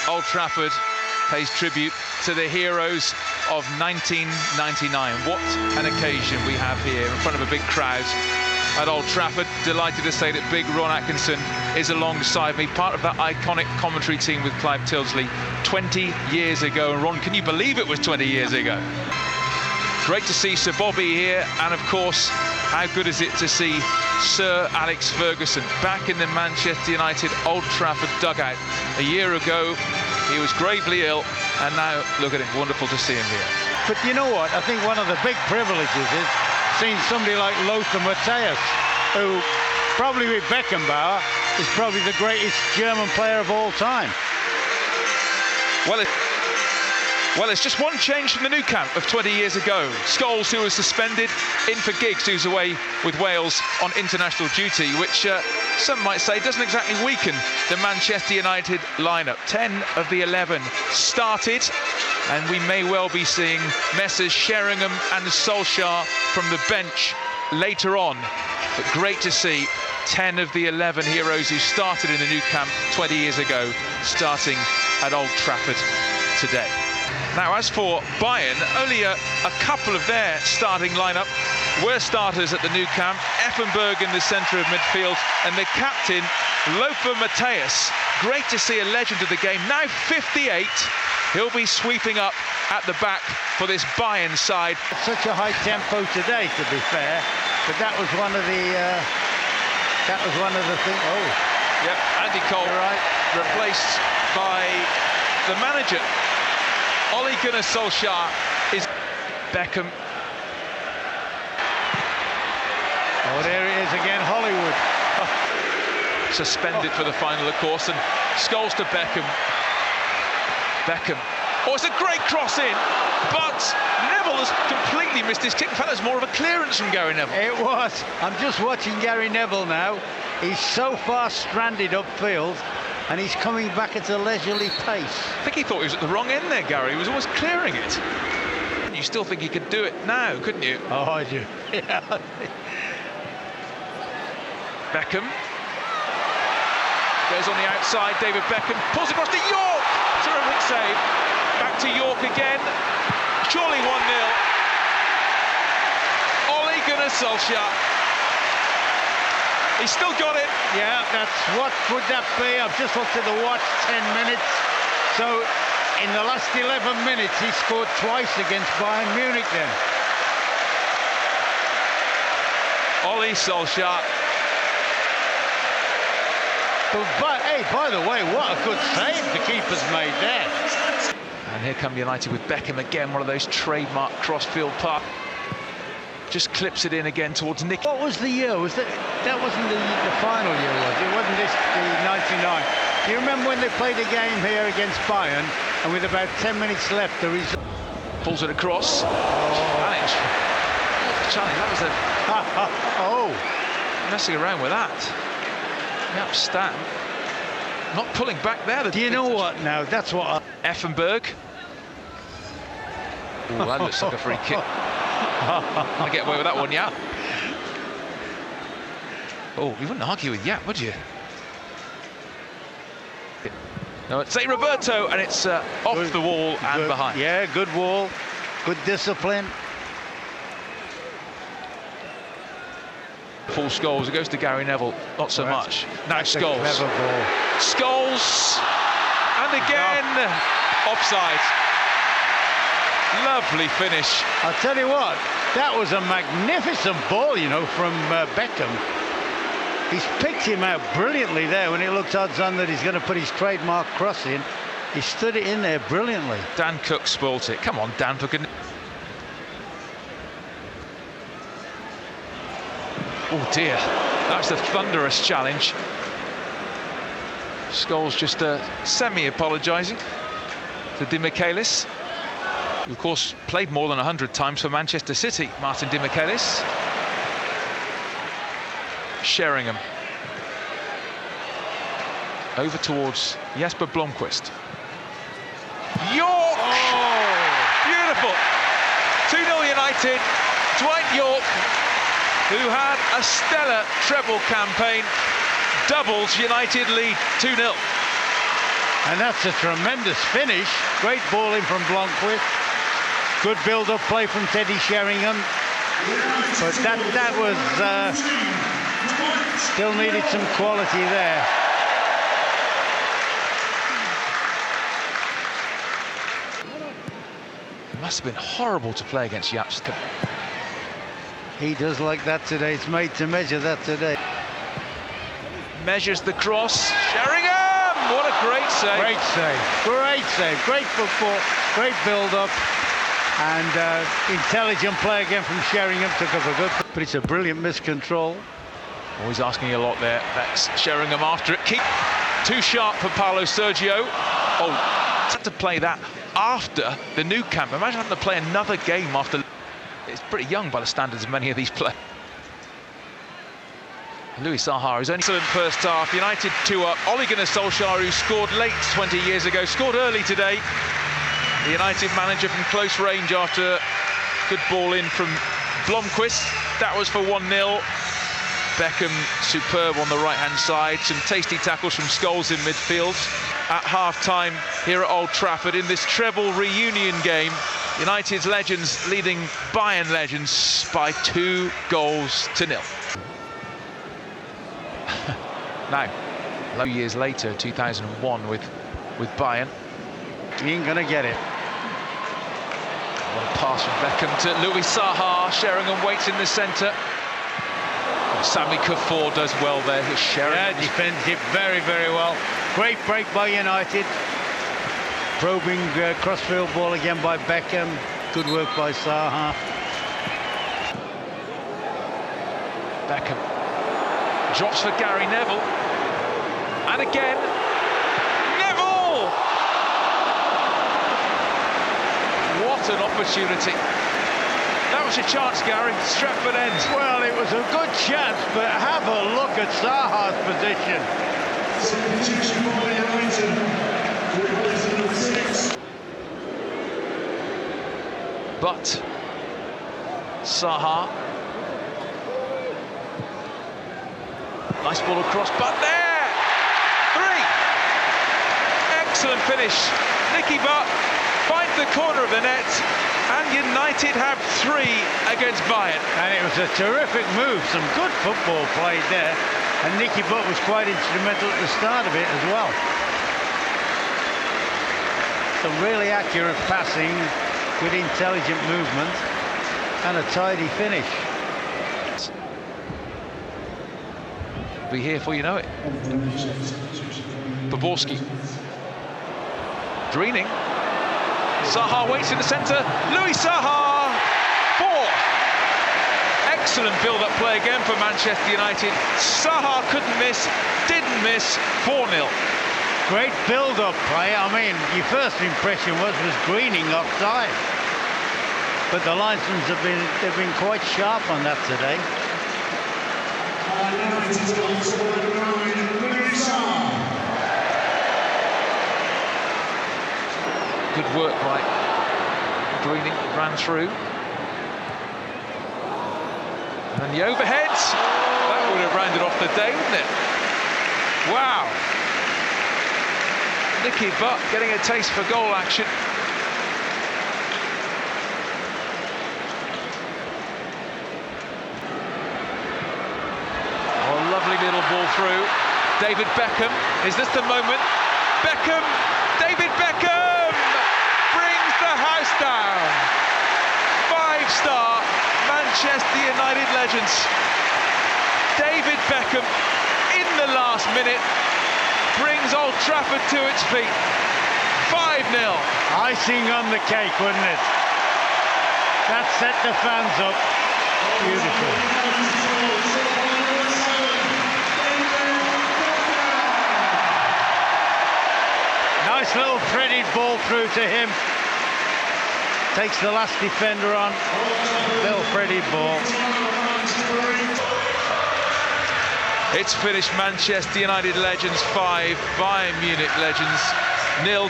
Old Trafford pays tribute to the heroes of 1999. What an occasion we have here in front of a big crowd at Old Trafford. Delighted to say that big Ron Atkinson is alongside me, part of that iconic commentary team with Clive Tildesley 20 years ago. And Ron, can you believe it was 20 years ago? Great to see Sir Bobby here, and of course, how good is it to see Sir Alex Ferguson back in the Manchester United Old Trafford dugout. A year ago, he was gravely ill, and now look at him, wonderful to see him here. But you know what? I think one of the big privileges is seeing somebody like Lothar Matthäus, who probably with Beckenbauer is probably the greatest German player of all time. Well, it's just one change from the Nou Camp of 20 years ago. Scholes, who was suspended, in for Giggs, who's away with Wales on international duty, which some might say doesn't exactly weaken the Manchester United lineup. 10 of the 11 started, and we may well be seeing Messrs Sheringham and Solskjaer from the bench later on. But great to see 10 of the 11 heroes who started in the Nou Camp 20 years ago starting at Old Trafford today. Now, as for Bayern, only a couple of their starting lineup were starters at the Nou Camp. Effenberg in the centre of midfield, and the captain, Lothar Matthäus. Great to see a legend of the game, now 58. He'll be sweeping up at the back for this Bayern side. Such a high tempo today, to be fair, but that was one of the things. Oh, yep, Andy Cole, right, replaced by the manager. Ole Gunnar Solskjaer is Beckham. Oh, there it is again, Hollywood. Suspended for the final, of course, and Scholes to Beckham. Beckham. Oh, it's a great cross in, but Neville has completely missed his kick. In fact, there's more of a clearance from Gary Neville. It was. I'm just watching Gary Neville now. He's so far stranded upfield, and he's coming back at a leisurely pace. I think he thought he was at the wrong end there, Gary. He was almost clearing it. You still think he could do it now, couldn't you? Oh, I do. Yeah. Beckham goes on the outside. David Beckham pulls across to York. Terrific save. Back to York again. Surely 1-0. Ole Gunnar Solskjaer. He's still got it. Yeah, that's what would that be? I've just looked at the watch, 10 minutes. So in the last 11 minutes, he scored twice against Bayern Munich then. Ole Solskjaer. But hey, by the way, what a good save the keeper's made there. And here come United with Beckham again, one of those trademark crossfield pass. Just clips it in again towards Nick. What was the year? Was that wasn't the final year, was it? Wasn't this the 99? Do you remember when they played a game here against Bayern, and with about 10 minutes left, the result? Pulls it across. Challenge. That was a... Oh. Messing around with that. Yep, Stan. Not pulling back there. Do you know what now? That's what... Effenberg. Ooh, that looks like a free kick. I get away with that one, yeah. Oh, you wouldn't argue with Yap, would you? No, it's a Roberto, and it's off good, the wall and good, behind. Yeah, good wall, good discipline. Full Scholes. It goes to Gary Neville, not so much. Now Scholes. Scholes, and again offside. Lovely finish. I'll tell you what, that was a magnificent ball, you know, from Beckham. He's picked him out brilliantly there when it looked odds on that he's going to put his trademark cross in. He stood it in there brilliantly. Dan Cook spoilt it. Come on, Dan, for goodness. Oh dear, that's a thunderous challenge. Scholes just semi-apologising to Di Michaelis, who of course played more than 100 times for Manchester City. Martin Di Michaelis. Sheringham. Over towards Jesper Blomqvist. York! Oh, beautiful! 2-0 United. Dwight York, who had a stellar treble campaign, doubles United lead 2-0. And that's a tremendous finish. Great ball in from Blomqvist. Good build-up play from Teddy Sheringham. But that was still needed some quality there. It must have been horrible to play against Japs. He does like that today. It's made to measure that today. Measures the cross. Sheringham! What a great save. Great save. Great save. Great football. Great build-up. And intelligent play again from Sheringham. Took up a good... But it's a brilliant miscontrol. Always asking a lot there. That's Sheringham after it. Keep too sharp for Paulo Sergio. Oh, had to play that after the Nou Camp. Imagine having to play another game after... It's pretty young by the standards of many of these players. Louis Saha is only excellent first half. United 2-up. Ole Gunnar Solskjaer, who scored late 20 years ago, scored early today. The United manager from close range after good ball in from Blomqvist. That was for 1-0. Beckham superb on the right-hand side. Some tasty tackles from Scholes in midfield. At half-time here at Old Trafford in this treble reunion game, United's legends leading Bayern legends by 2 goals to 0. Now, a few years later, 2001 with Bayern. He ain't gonna get it. What a pass from Beckham to Louis Saha. Sheringham waits in the centre. Sami Kuffour does well there. Sheringham defends it very, very well. Great break by United. Probing crossfield ball again by Beckham. Good work by Saha. Beckham drops for Gary Neville. And again, Neville! What an opportunity. That was your chance, Gary. Stratford End. Well, it was a good chance, but have a look at Saha's position. But Saha. Nice ball across, but there! 3! Excellent finish. Nicky Butt finds the corner of the net, and United have 3 against Bayern. And it was a terrific move, some good football played there, and Nicky Butt was quite instrumental at the start of it as well. Some really accurate passing, good intelligent movement, and a tidy finish. Be here before you know it. Poborski. Dreening. Saha waits in the centre. Louis Saha! 4! Excellent build-up play again for Manchester United. Saha couldn't miss, didn't miss. 4-0. Great build-up play. I mean, your first impression was Greening offside, but the linesmen they've been quite sharp on that today. Good work by Greening, ran through. And then the overheads. That would have rounded off the day, wouldn't it? Wow. Nicky Butt getting a taste for goal action. Oh, lovely little ball through. David Beckham. Is this the moment? Beckham! David Beckham! Brings the house down. 5-star Manchester United legends. David Beckham, in the last minute, brings Old Trafford to its feet. 5-0. Icing on the cake, wouldn't it? That set the fans up. Beautiful. Nice little threaded ball through to him. Takes the last defender on. Little threaded ball. It's finished. Manchester United legends 5, Bayern Munich legends 0.